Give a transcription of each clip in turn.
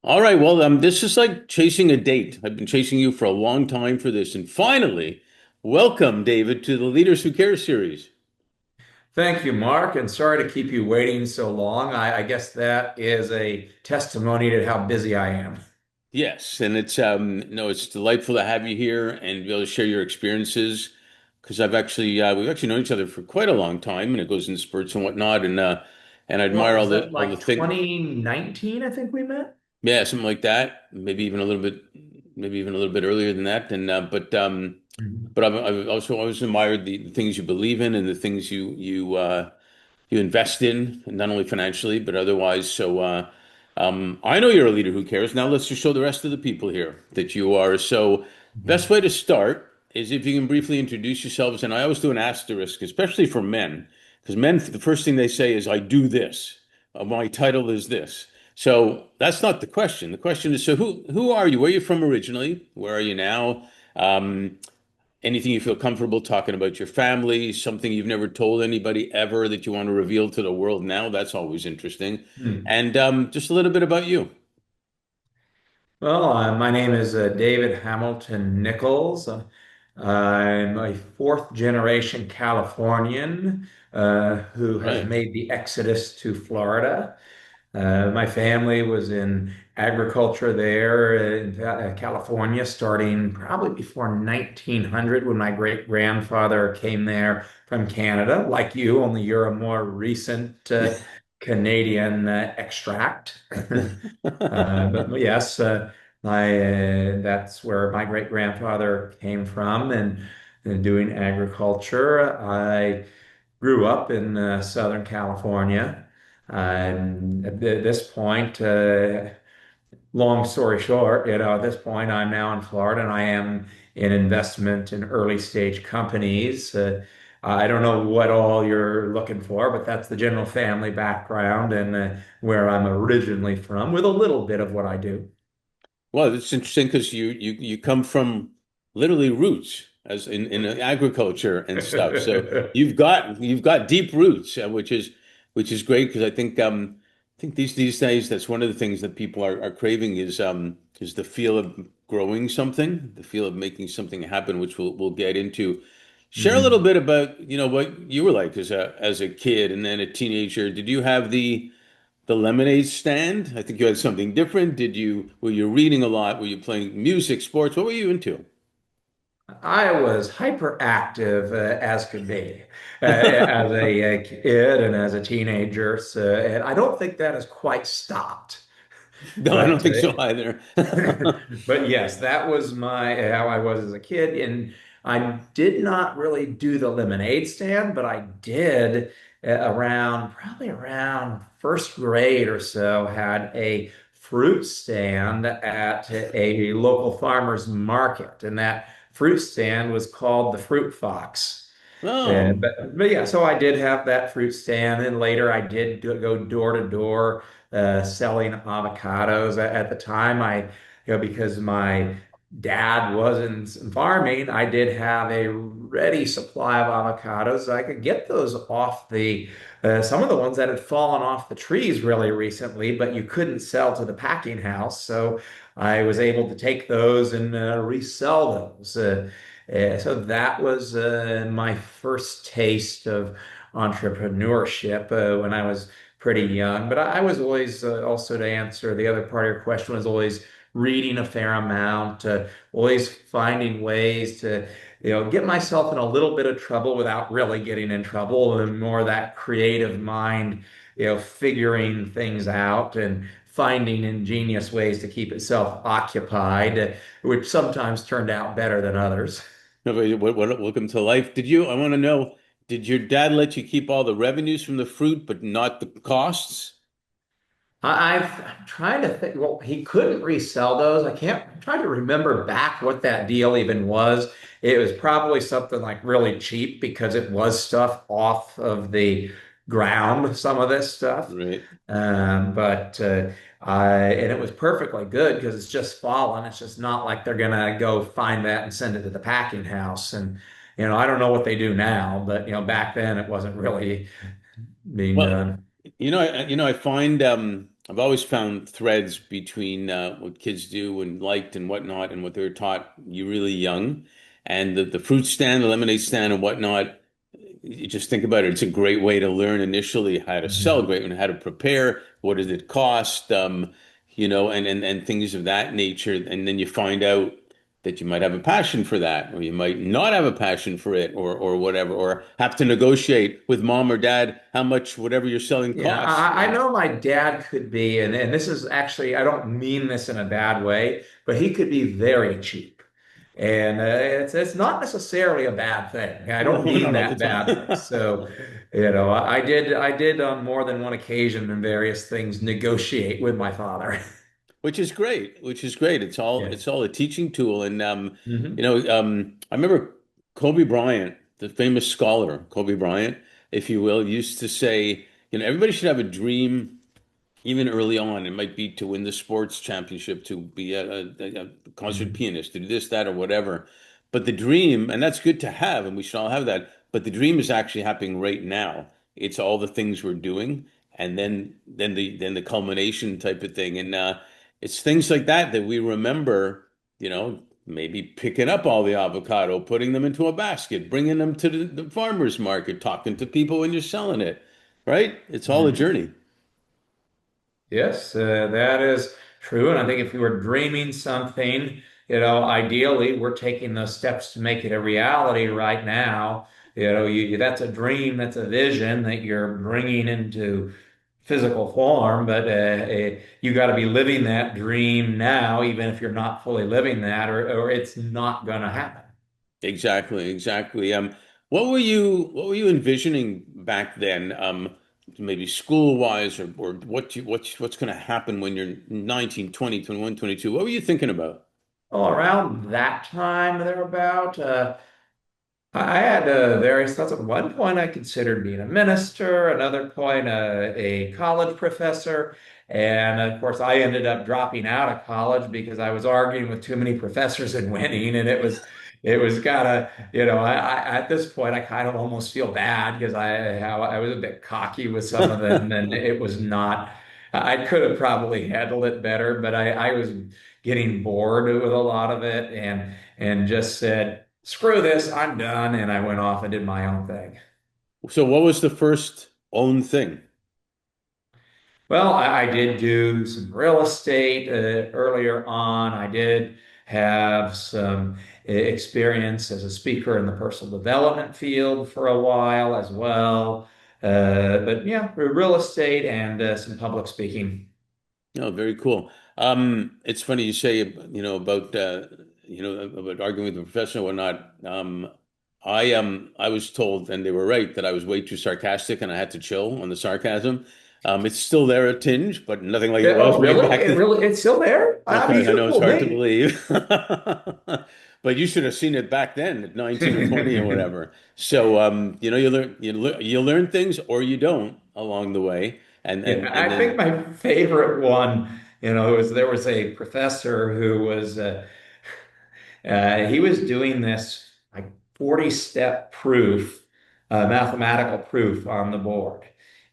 All right, well, this is like chasing a date. I've been chasing you for a long time for this, and finally, welcome, David, to the Leaders Who Care series. Thank you, Mark, and sorry to keep you waiting so long. I guess that is a testimony to how busy I am. Yes, and it's no, it's delightful to have you here and be able to share your experiences because I've actually we've actually known each other for quite a long time, and it goes in spurts and whatnot, and I What admire was that, all the like things. 2019, I think we met? Yeah, something like that. Maybe even a little bit earlier than that. Mhm. But I've also always admired the things you believe in and the things you invest in, not only financially but otherwise. I know you're a leader who cares. Now let's just show the rest of the people here that you are. So, best way to start is if you can briefly introduce yourselves. And I always do an asterisk, especially for men, because men, the first thing they say is, "I do this. My title is this." So that's not the question. The question is, so who are you? Where are you from originally? Where are you now? Um, Anything you feel comfortable talking about your family, something you've never told anybody ever that you want to reveal to the world now, that's always interesting. Hmm. And just a little bit about you. Well, my name is David Hamilton Nichols. I'm a fourth generation Californian who has Right. made the exodus to Florida. My family was in agriculture there in California, starting probably before 1900 when my great grandfather came there from Canada. Like you, only you're a more recent Canadian extract. But yes, that's where my great grandfather came from and doing agriculture. I grew up in Southern California. At this point, long story short, at this point, I'm now in Florida and I am in investment in early stage companies. I don't know what all you're looking for, but that's the general family background and where I'm originally from, with a little bit of what I do. Well, it's interesting because you come from literally roots as in agriculture and stuff. So you've got deep roots, which is great because I think these days that's one of the things that people are craving is the feel of growing something, the feel of making something happen, which we'll get into. Share a little Mhm. bit about, what you were like as a kid and then a teenager. Did you have the lemonade stand? I think you had something different. Were you reading a lot? Were you playing music, sports? What were you into? I was hyperactive as could be as a kid and as a teenager. So, and I don't think that has quite stopped. No, I don't But think so either. but yes, that was my how I was as a kid. And I did not really do the lemonade stand, but I did probably around first grade or so, had a fruit stand at a local farmer's market. And that fruit stand was called the Fruit Fox. Oh, But yeah, so I did have that fruit stand, and later I did go door to door selling avocados. At the time, because my dad wasn't farming, I did have a ready supply of avocados. I could get those off the some of the ones that had fallen off the trees really recently, but you couldn't sell to the packing house, so I was able to take those and resell those. So that was my first taste of entrepreneurship when I was pretty young. But I was always, also to answer the other part of your question, was always reading a fair amount, always finding ways to, get myself in a little bit of trouble without really getting in trouble, and more that creative mind, figuring things out and finding ingenious ways to keep itself occupied, which sometimes turned out better than others. welcome to life. I want to know, did your dad let you keep all the revenues from the fruit, but not the costs? I'm trying to think. Well, he couldn't resell those. I'm trying to remember back what that deal even was. It was probably something like really cheap because it was stuff off of the ground, some of this stuff. Right. But and it was perfectly good because it's just fallen. It's just not like they're gonna go find that and send it to the packing house. And I don't know what they do now, but back then it wasn't really being Well, done. I find I've always found threads between what kids do and liked and whatnot and what they're taught you really young. And the fruit stand, the lemonade stand and whatnot, you just think about it. It's a great way to learn initially how to sell, Mhm. great and how to prepare, what does it cost, and things of that nature. And then you find out that you might have a passion for that, or you might not have a passion for it, or whatever, or have to negotiate with mom or dad how much whatever you're selling Yeah, costs. I know my dad could be, and this is actually, I don't mean this in a bad way, but he could be very cheap. And it's not necessarily a bad thing. I No, don't mean not all the that badly. time. So, I did on more than one occasion and various things negotiate with my father. Which is great, which is great. Yeah. It's all a teaching tool. And Hmm. I remember Kobe Bryant, the famous scholar, Kobe Bryant, if you will, used to say, everybody should have a dream even early on. It might be to win the sports championship, to be a concert Hmm. pianist, to do this, that, or whatever. But the dream, and that's good to have, and we should all have that. But the dream is actually happening right now. It's all the things we're doing, and then the culmination type of thing. And it's things like that that we remember. Maybe picking up all the avocado, putting them into a basket, bringing them to the farmer's market, talking to people when you're selling it. Right? It's all a Hmm. journey. Yes, that is true. And I think if we were dreaming something, ideally we're taking those steps to make it a reality right now. That's a dream, that's a vision that you're bringing into physical form, but you got to be living that dream now, even if you're not fully living that, or it's not going to happen. Exactly, exactly. What were you envisioning back then? Maybe school wise, or what's going to happen when you're 19, 20, 21, 22? What were you thinking about? Well, around that time, thereabout, I had various thoughts. At one point, I considered being a minister, another point, a college professor. And of course, I ended up dropping out of college because I was arguing with too many professors and winning. And it was kind of, at this point, I kind of almost feel bad because I was a bit cocky with some of them. And it was not, I could have probably handled it better, but I was getting bored with a lot of it and just said, screw this, I'm done. And I went off and did my own thing. So, what was the first own thing? Well, I did do some real estate earlier on. I did have some experience as a speaker in the personal development field for a while as well. But yeah, real estate and some public speaking. Oh, very cool. It's funny you say, about arguing with the professor and whatnot. I was told, and they were right, that I was way too sarcastic and I had to chill on the sarcasm. It's still there a tinge, but nothing like it Yeah, was oh, way really? back It then. really, it's still there? I mean, you I should know have it's told hard to me. believe, but you should have seen it back then at 19 or 20 or whatever. So, you learn things or you don't along the way, and Yeah, and and I think then my favorite one, there was a professor who he was doing this like 40-step proof, mathematical proof on the board.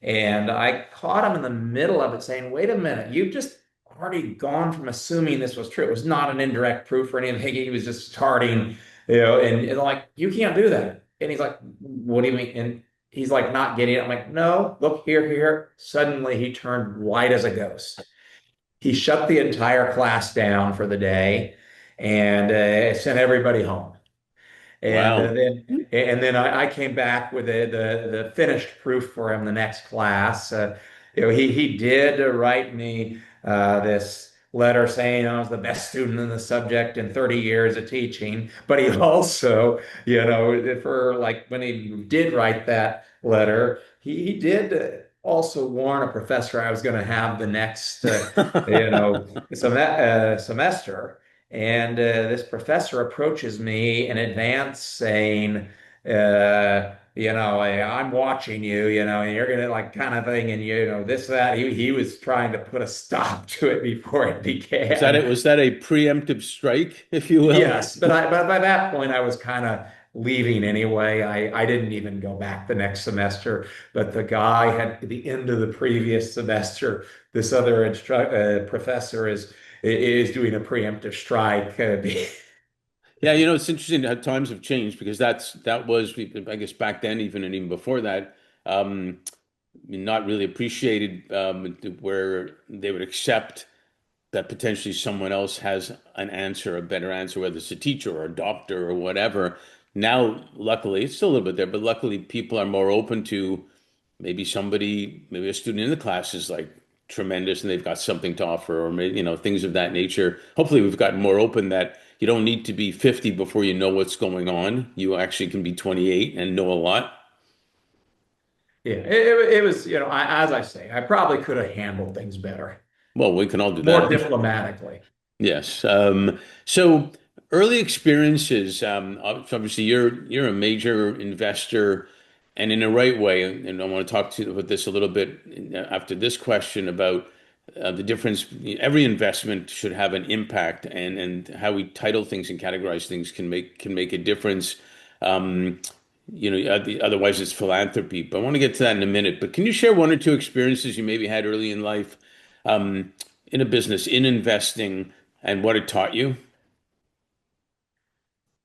And I caught him in the middle of it saying, wait a minute, you've just already gone from assuming this was true. It was not an indirect proof or anything. He was just starting, and like, you can't do that. And he's like, what do you mean? And he's like, not getting it. I'm like, no, look here, here. Suddenly he turned white as a ghost. He shut the entire class down for the day and sent everybody home. And wow. then I came back with the finished proof for him the next class. He did write me this letter saying I was the best student in the subject in 30 years of teaching. But he also, for like when he did write that letter, he did also warn a professor I was going to have the next, semester. And this professor approaches me in advance saying, I'm watching you, and you're gonna like kind of thing, and this, that. He was trying to put a stop to it before it Was that began. it? Was that a preemptive strike, if you will? Yes, but by that point I was kind of leaving anyway. I didn't even go back the next semester, but the guy had at the end of the previous semester, this other professor is doing a preemptive strike. Yeah, it's interesting how times have changed because that was, I guess, back then, even and even before that, not really appreciated, where they would accept that potentially someone else has an answer, a better answer, whether it's a teacher or a doctor or whatever. Now, luckily, it's still a little bit there, but luckily, people are more open to maybe a student in the class is like tremendous and they've got something to offer, or maybe, things of that nature. Hopefully, we've gotten more open that you don't need to be 50 before you know what's going on. You actually can be 28 and know a lot. Yeah, it was, as I say, I probably could have handled things better, Well, we can all do more that. diplomatically. Yes. So early experiences, obviously you're a major investor and in a right way. And I want to talk to you about this a little bit after this question about the difference. Every investment should have an impact, and how we title things and categorize things can make a difference. Um, Otherwise it's philanthropy. But I want to get to that in a minute. But can you share one or two experiences you maybe had early in life, um, in a business, in investing, and what it taught you?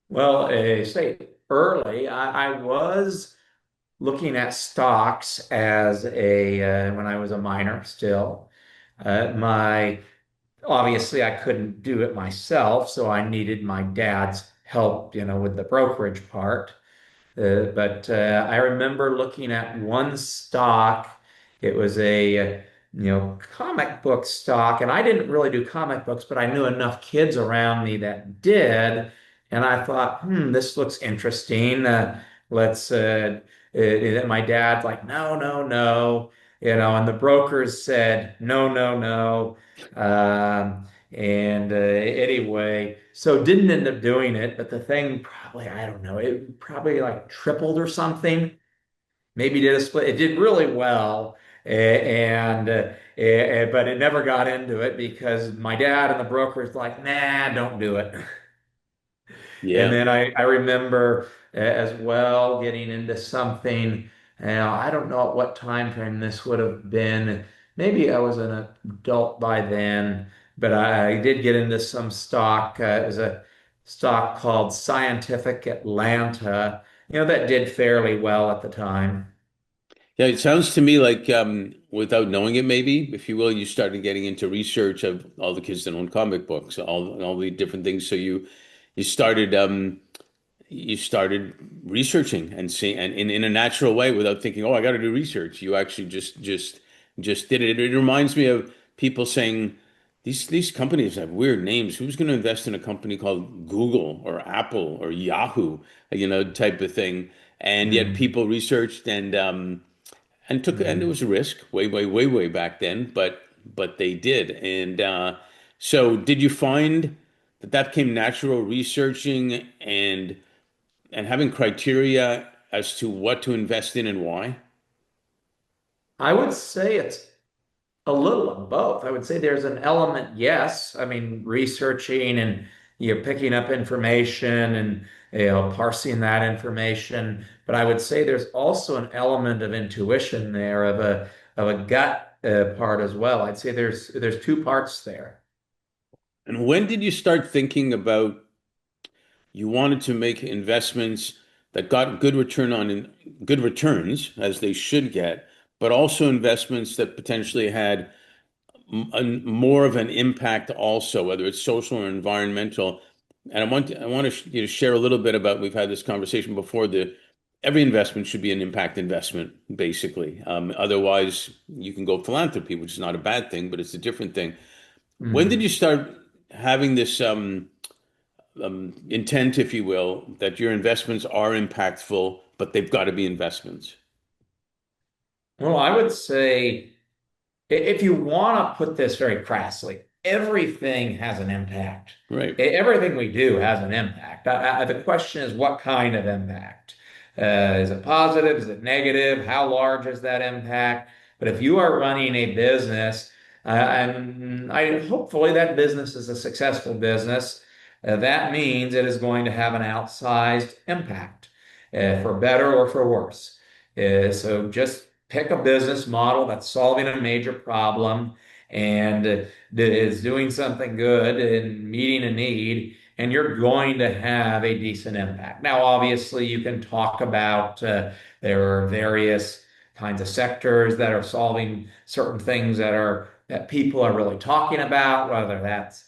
Well, say early, I was looking at stocks as when I was a minor still. My Obviously I couldn't do it myself, so I needed my dad's help, with the brokerage part. But I remember looking at one stock. It was a comic book stock, and I didn't really do comic books, but I knew enough kids around me that did, and I thought, this looks interesting. Let's. My dad's like, no, no, no, and the brokers said, no, no, no. And anyway, so didn't end up doing it, but the thing probably, I don't know, it probably like tripled or something. Maybe did a split. It did really well. But it never got into it because my dad and the broker's like, nah, don't do it. And Yeah. then I remember as well getting into something. I don't know at what time frame this would have been. Maybe I was an adult by then, but I did get into some stock. It was a stock called Scientific Atlanta, that did fairly well at the time. Yeah, it sounds to me like, without knowing it, maybe, if you will, you started getting into research of all the kids that own comic books, all the different things. So you started you started researching and seeing, and in a natural way, without thinking, oh, I got to do research. You actually just did it. It reminds me of people saying these companies have weird names. Who's going to invest in a company called Google or Apple or Yahoo, type of thing? And yet Mm, people researched and it mm. was a risk way, way, way, way back then, but they did. And so did you find that came natural researching and having criteria as to what to invest in and why? I would say it's a little of both. I would say there's an element, yes. I mean, researching and picking up information and parsing that information. But I would say there's also an element of intuition there, of a gut part as well. I'd say there's two parts there. And when did you start thinking about you wanted to make investments that got good returns as they should get, but also investments that potentially had more of an impact also, whether it's social or environmental. And you to share a little bit about, we've had this conversation before, the every investment should be an impact investment, basically. Otherwise, you can go philanthropy, which is not a bad thing, but it's a different thing. When did Mm. you start having this intent, if you will, that your investments are impactful, but they've got to be investments? Well, I would say, if you want to put this very crassly, everything has an impact. Right. Everything we do has an impact. The question is, what kind of impact? Is it positive? Is it negative? How large is that impact? But if you are running a business, and hopefully that business is a successful business, that means it is going to have an outsized impact, for better or for worse. So just pick a business model that's solving a major problem and is doing something good and meeting a need, and you're going to have a decent impact. Now, obviously, you can talk about there are various kinds of sectors that are solving certain things that people are really talking about, whether that's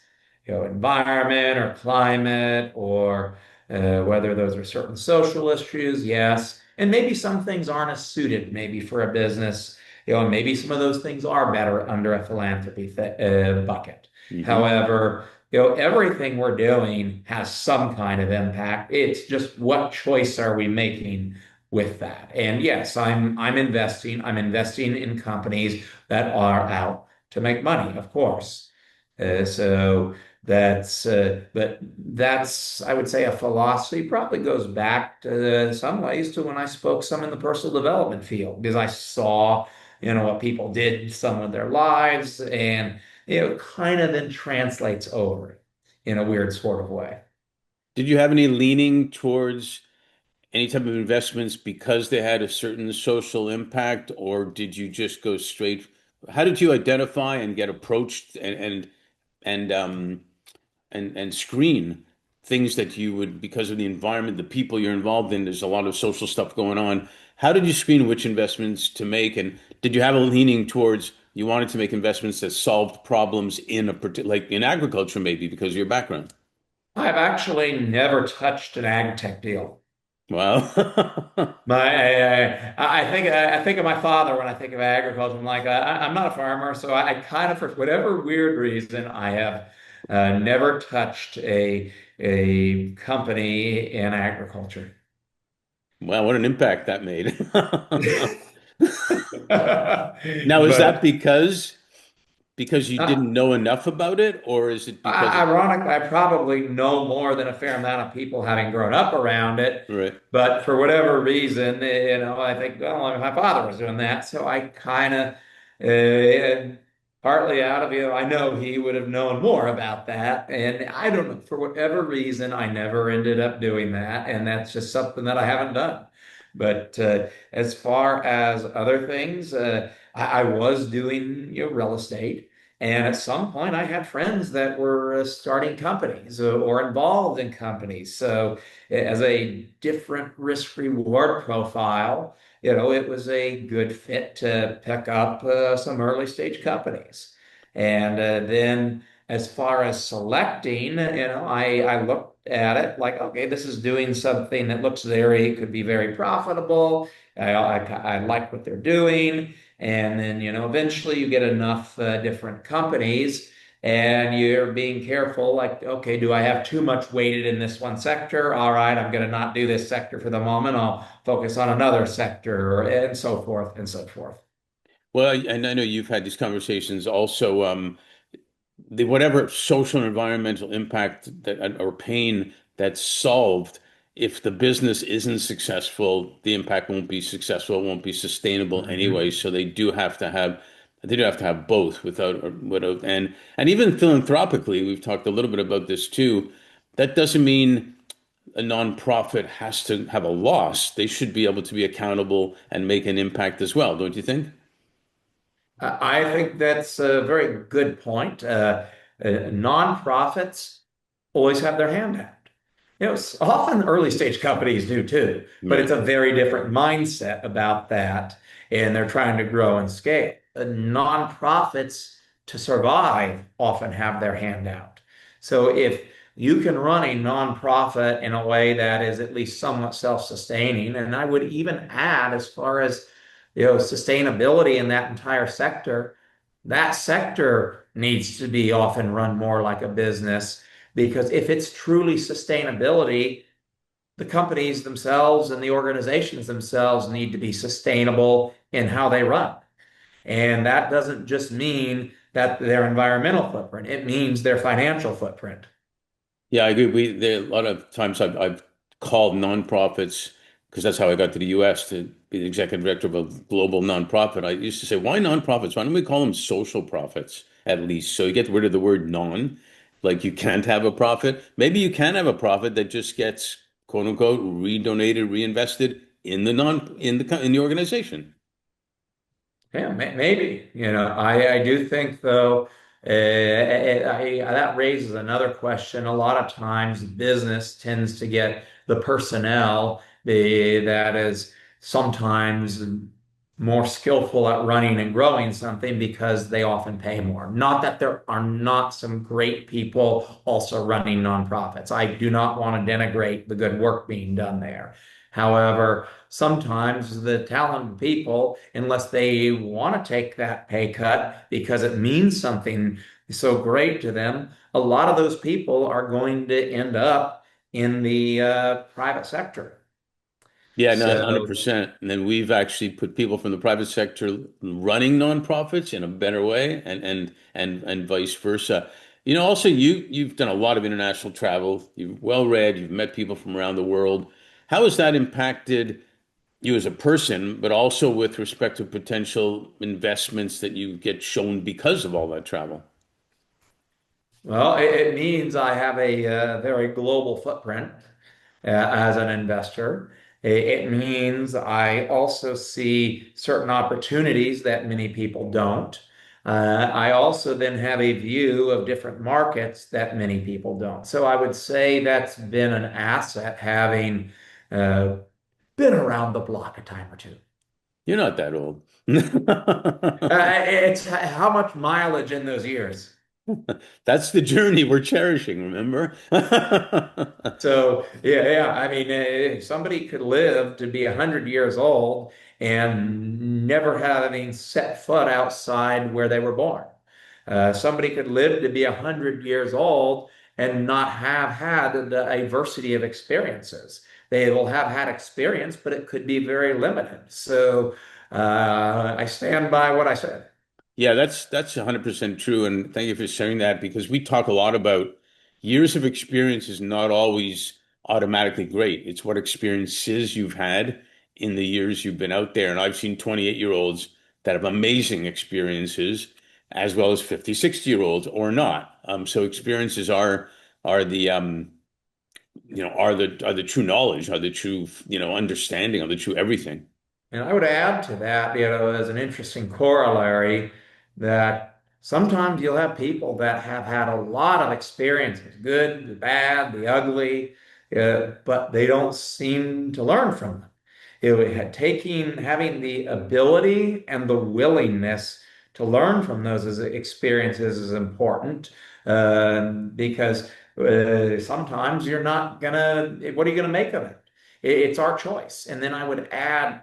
environment or climate, or whether those are certain social issues, yes. And maybe some things aren't as suited maybe for a business, and maybe some of those things are better under a philanthropy bucket. Hmm. However, everything we're doing has some kind of impact. It's just what choice are we making with that? And yes, I'm investing. I'm investing in companies that are out to make money, of course. So that's I would say a philosophy probably goes back to some ways to when I spoke some in the personal development field, because I saw what people did some of their lives, and it kind of then translates over in a weird sort of way. Did you have any leaning towards any type of investments because they had a certain social impact, or did you just go straight? How did you identify and get approached and and screen things that you would, because of the environment, the people you're involved in, there's a lot of social stuff going on. How did you screen which investments to make? And did you have a leaning towards you wanted to make investments that solved problems in a particular, like in agriculture, maybe because of your background? I've actually never touched an ag tech deal. Well, I think of my father when I think of agriculture. I'm like, I'm not a farmer, so I kind of, for whatever weird reason, I have never touched a company in agriculture. well, what an impact that made. Now, is that But because you uh, didn't know enough about it, or is it because of, ironically, I probably know more than a fair amount of people having grown up around it. right? But for whatever reason, I think, well, my father was doing that. So I kind of, partly out of, I know he would have known more about that. And I don't know, for whatever reason, I never ended up doing that. And that's just something that I haven't done. But as far as other things, I was doing, real estate. And at some point, I had friends that were starting companies or involved in companies. So, as a different risk reward profile, it was a good fit to pick up some early stage companies. And then, as far as selecting, I looked at it like, okay, this is doing something that looks could be very profitable. I like what they're doing. And then, eventually you get enough different companies and you're being careful, like, okay, do I have too much weighted in this one sector? All right, I'm going to not do this sector for the moment. I'll focus on another sector, and so forth and so forth. Well, and I know you've had these conversations also. The whatever social and environmental impact that or pain that's solved, if the business isn't successful, the impact won't be successful, it won't be sustainable anyway. Mhm. So they do have to have both without and even philanthropically, we've talked a little bit about this too. That doesn't mean a nonprofit has to have a loss. They should be able to be accountable and make an impact as well, don't you think? I think that's a very good point. Nonprofits always have their hand out. Often early stage companies do too, but it's Right. a very different mindset about that, and they're trying to grow and scale. Nonprofits, to survive, often have their hand out. So if you can run a nonprofit in a way that is at least somewhat self-sustaining, and I would even add, as far as sustainability in that entire sector, that sector needs to be often run more like a business, because if it's truly sustainability, the companies themselves and the organizations themselves need to be sustainable in how they run. And that doesn't just mean that their environmental footprint, it means their financial footprint. Yeah, I agree. A lot of times I've called nonprofits because that's how I got to the US to be the executive director of a global nonprofit. I used to say, why nonprofits? Why don't we call them social profits at least? So you get rid of the word non. Like you can't have a profit. Maybe you can have a profit that just gets quote unquote redonated, reinvested in the non in the organization. Yeah, maybe. I do think though, that raises another question. A lot of times, business tends to get the personnel that is sometimes more skillful at running and growing something because they often pay more. Not that there are not some great people also running nonprofits. I do not want to denigrate the good work being done there. However, sometimes the talented people, unless they want to take that pay cut because it means something so great to them, a lot of those people are going to end up in the private sector. Yeah, no, So, 100%. And then we've actually put people from the private sector running nonprofits in a better way and vice versa. Also you've done a lot of international travel. You've well read, you've met people from around the world. How has that impacted you as a person, but also with respect to potential investments that you get shown because of all that travel? well, it means I have a very global footprint as an investor. It means I also see certain opportunities that many people don't. I also then have a view of different markets that many people don't. So I would say that's been an asset having uh, been around the block a time or two. You're not that old. It's how much mileage in those years. That's the journey we're cherishing, remember? So yeah. I mean, somebody could live to be 100 years old and never having set foot outside where they were born. Somebody could live to be 100 years old and not have had the diversity of experiences. They will have had experience, but it could be very limited. So I stand by what I said. Yeah, that's 100% true. And thank you for sharing that because we talk a lot about years of experience is not always automatically great. It's what experiences you've had in the years you've been out there. And I've seen 28-year-olds that have amazing experiences as well as 50, 60-year-olds or not. So experiences are the are the true knowledge, are the true, understanding, are the true everything. And I would add to that, as an interesting corollary, that sometimes you'll have people that have had a lot of experiences, good, the bad, the ugly, but they don't seem to learn from them. Having the ability and the willingness to learn from those experiences is important because sometimes you're not gonna, what are you gonna make of it? It's our choice. And then I would add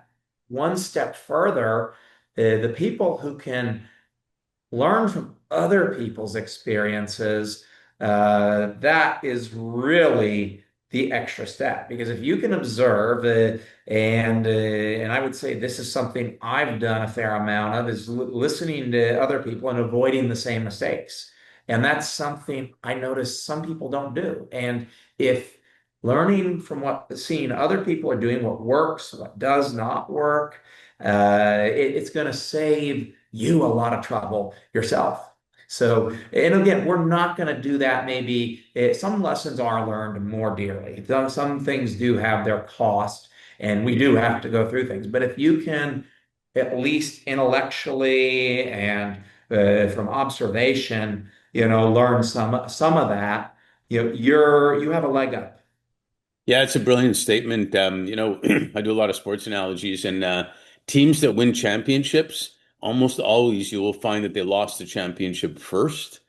one step further, the people who can learn from other people's experiences, that is really the extra step. Because if you can observe, and I would say this is something I've done a fair amount of, is listening to other people and avoiding the same mistakes. And that's something I notice some people don't do. And if learning from seeing other people are doing, what works, what does not work, it's going to save you a lot of trouble yourself. So, and again, we're not going to do that. Maybe some lessons are learned more dearly. Some things do have their cost, and we do have to go through things. But if you can, at least intellectually and from observation, learn some of that, you have a leg up. Yeah, it's a brilliant statement. I do a lot of sports analogies, and teams that win championships, almost always you will find that they lost the championship first,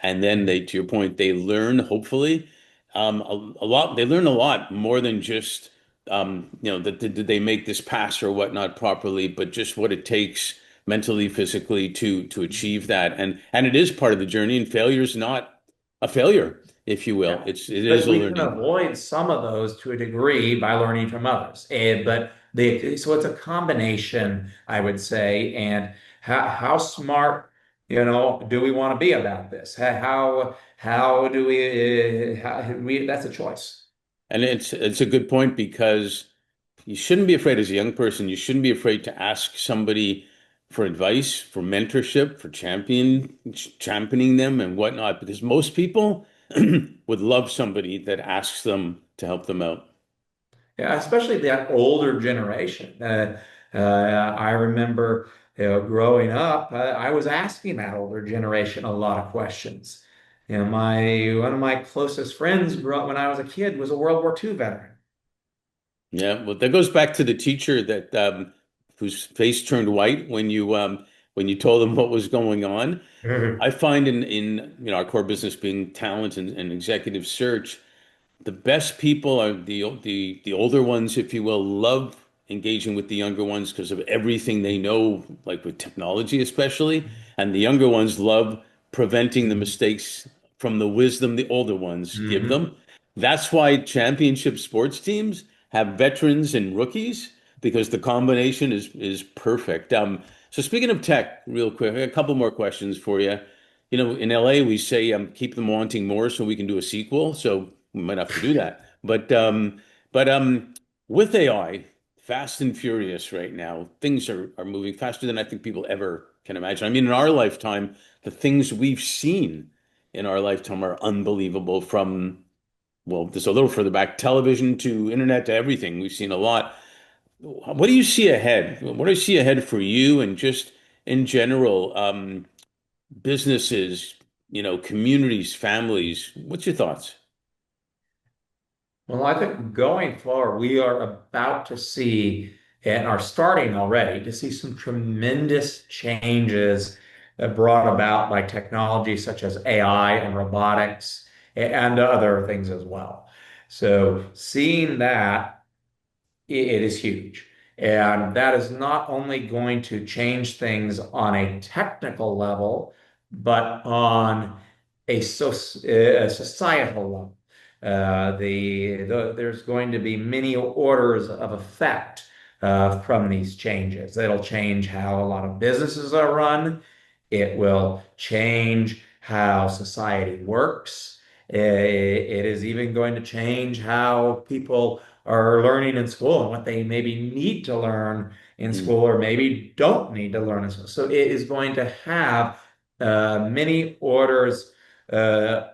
and then to your point, they learn, hopefully, a lot. They learn a lot more than just, that did they make this pass or whatnot properly, but just what it takes mentally, physically to achieve that. And it is part of the journey, and failure is not a failure, if you will. Yeah. It is But a we can learning. avoid some of those to a degree by learning from others. So it's a combination, I would say. And how smart, do we want to be about this? How do that's a choice. And it's a good point because you shouldn't be afraid as a young person. You shouldn't be afraid to ask somebody, for advice, for mentorship, for championing them and whatnot, because most people would love somebody that asks them to help them out. Yeah, especially that older generation. I remember, growing up, I was asking that older generation a lot of questions. My one of my closest friends grew up when I was a kid was a World War II veteran. Yeah, well, that goes back to the teacher that whose face turned white when you told them what was going on. I find in our core business being talent and executive search, the best people are the older ones, if you will, love engaging with the younger ones because of everything they know, like with technology especially, and the younger ones love preventing the mistakes from the wisdom the older ones give Hmm. them. That's why championship sports teams have veterans and rookies because the combination is perfect. So speaking of tech, real quick, I got a couple more questions for you. In LA, we say keep them wanting more so we can do a sequel. So we might have to do that. But with AI, fast and furious right now, things are moving faster than I think people ever can imagine. I mean, in our lifetime, the things we've seen in our lifetime are unbelievable from, well, just a little further back, television to internet to everything. We've seen a lot. What do you see ahead? What do you see ahead for you and just in general, businesses, communities, families? What's your thoughts? Well, I think going forward, we are about to see and are starting already to see some tremendous changes brought about by technology such as AI and robotics and other things as well. So, seeing that it is huge. And that is not only going to change things on a technical level, but on a societal level. There's going to be many orders of effect from these changes. It'll change how a lot of businesses are run. It will change how society works. It is even going to change how people are learning in school and what they maybe need to learn in Mm, school or maybe don't need to learn in school. So it is going to have many orders of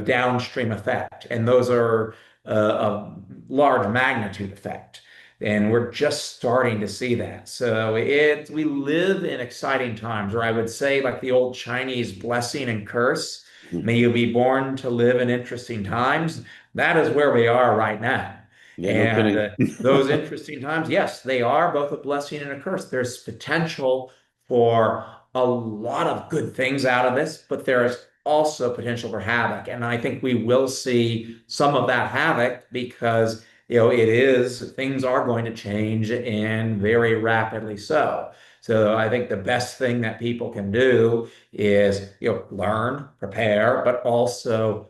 downstream effect, and those are of large magnitude effect. And we're just starting to see that. So we live in exciting times, or I would say, like the old Chinese blessing and curse. mm. May you be born to live in interesting times. That is where we are right now. Yeah, no And kidding. those interesting times, yes, they are both a blessing and a curse. There's potential for a lot of good things out of this, but there is also potential for havoc. And I think we will see some of that havoc because, things are going to change and very rapidly so. So I think the best thing that people can do is, learn, prepare, but also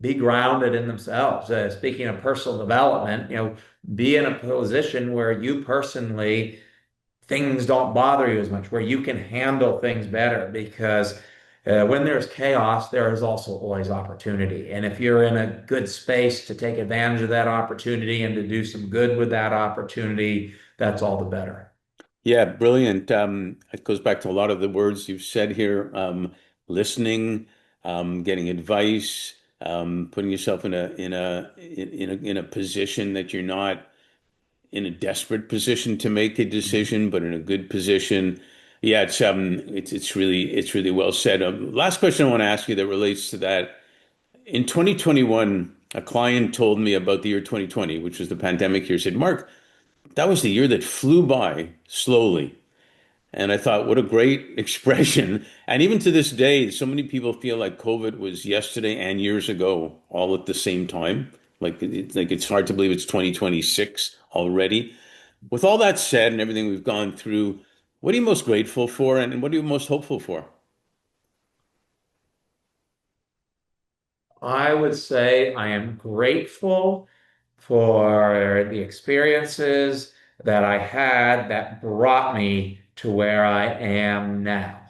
be grounded in themselves. Speaking of personal development, be in a position where you personally things don't bother you as much, where you can handle things better because when there's chaos, there is also always opportunity. And if you're in a good space to take advantage of that opportunity and to do some good with that opportunity, that's all the better. Yeah, brilliant. It goes back to a lot of the words you've said here. Listening, getting advice, putting yourself in a position that you're not in a desperate position to make a decision, but in a good position. Yeah, it's really well said. Last question I want to ask you that relates to that. In 2021, a client told me about the year 2020, which was the pandemic year. Said, Mark, that was the year that flew by slowly. And I thought, what a great expression. And even to this day, so many people feel like COVID was yesterday and years ago, all at the same time. Like it's hard to believe it's 2026 already. With all that said and everything we've gone through, what are you most grateful for and what are you most hopeful for? I would say I am grateful for the experiences that I had that brought me to where I am now.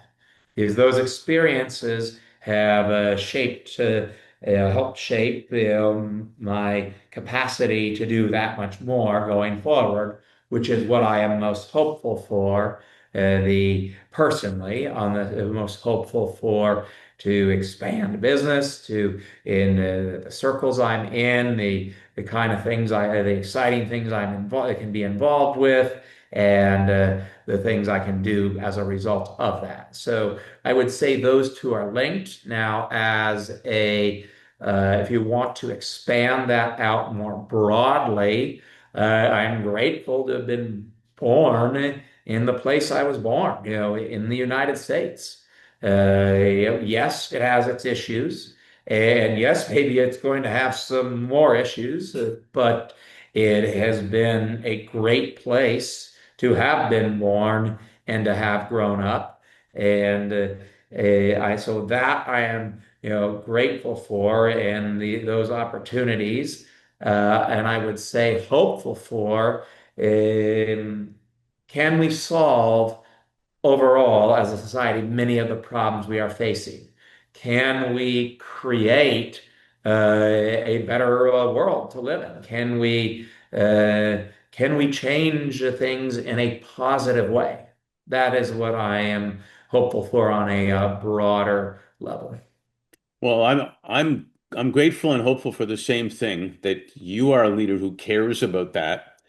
Because those experiences have helped shape my capacity to do that much more going forward, which is what I am most hopeful for. the personally on the most hopeful for to expand business to in the circles I'm in, the kind of things the exciting things I'm involved, can be involved with, and the things I can do as a result of that. So I would say those two are linked. Now, as a if you want to expand that out more broadly, I'm grateful to have been born in the place I was born, in the United States. Yes, it has its issues. And yes, maybe it's going to have some more issues, but it has been a great place to have been born and to have grown up. And so that I am, grateful for and those opportunities. And I would say hopeful for. Um, can we solve overall as a society many of the problems we are facing? Can we create a better world to live in? Can we change things in a positive way? That is what I am hopeful for on a broader level. Well, I'm grateful and hopeful for the same thing that you are a leader who cares about that,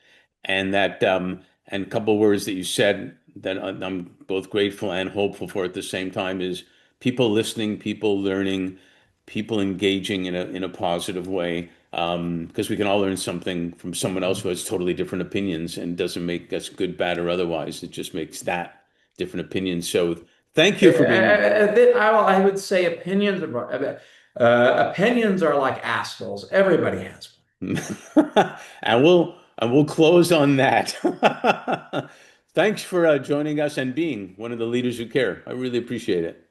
and that and a couple of words that you said that I'm both grateful and hopeful for at the same time is people listening, people learning, people engaging in a positive way. Because we can all learn something from someone else who has totally different opinions and doesn't make us good, bad, or otherwise. It just makes that different opinion. So thank you for being. I would say opinions are like assholes. Everybody has one. And we'll close on that. Thanks for joining us and being one of the leaders who care. I really appreciate it.